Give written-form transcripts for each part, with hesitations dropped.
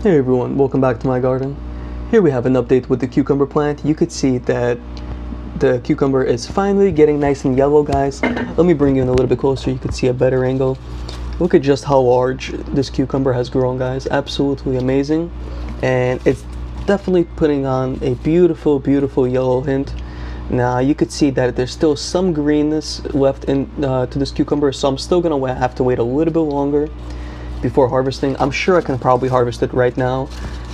Hey everyone, welcome back to my garden. Here we have an update with the cucumber plant. You could see that the cucumber is finally getting nice and yellow, guys. Let me bring you in a little bit closer, you could see a better angle. Look at just how large this cucumber has grown, guys. Absolutely amazing. And it's definitely putting on a beautiful, beautiful yellow hint. Now you could see that there's still some greenness left in to this cucumber, so I'm still gonna have to wait a little bit longer before harvesting. I'm sure I can probably harvest it right now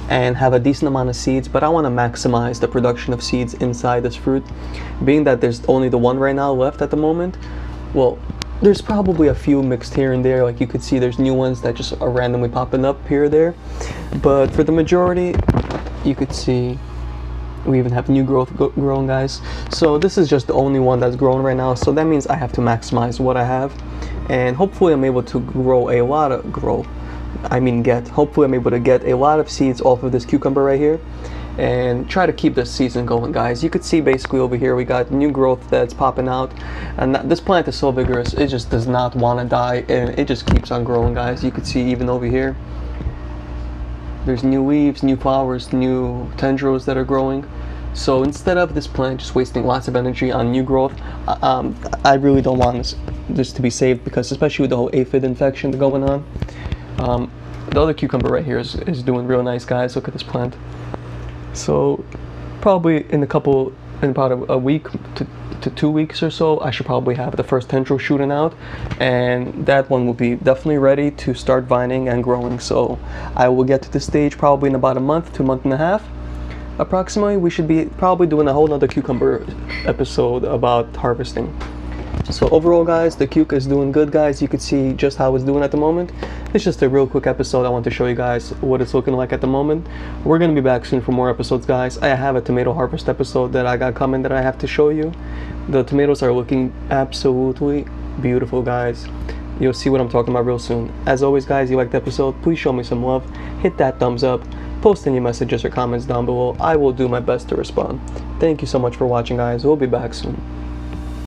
and have a decent amount of seeds, but I want to maximize the production of seeds inside this fruit. Being that there's only the one right now left at the moment, well, there's probably a few mixed here and there. Like you could see there's new ones that just are randomly popping up here or there, but for the majority you could see we even have new growth growing, guys. So this is just the only one that's growing right now, so that means I have to maximize what I have, and hopefully I'm able to hopefully I'm able to get a lot of seeds off of this cucumber right here and try to keep this season going, guys. You could see basically over here we got new growth that's popping out, and this plant is so vigorous, it just does not want to die, and it just keeps on growing, guys. You could see even over here there's new leaves, new flowers, new tendrils that are growing. So instead of this plant just wasting lots of energy on new growth, I really don't want this to be saved, because especially with the whole aphid infection going on. The other cucumber right here is doing real nice, guys. Look at this plant. So probably in about a week to 2 weeks or so, I should probably have the first tendril shooting out, and that one will be definitely ready to start vining and growing. So I will get to this stage probably in about a month to a month and a half approximately. We should be probably doing a whole nother cucumber episode about harvesting. So overall, guys, the cuc is doing good, guys. You could see just how it's doing at the moment. It's just a real quick episode. I want to show you guys what it's looking like at the moment. We're going to be back soon for more episodes, guys. I have a tomato harvest episode that I got coming that I have to show you. The tomatoes are looking absolutely beautiful, guys. You'll see what I'm talking about real soon. As always, guys, you liked the episode, please show me some love. Hit that thumbs up. Post any messages or comments down below. I will do my best to respond. Thank you so much for watching, guys. We'll be back soon.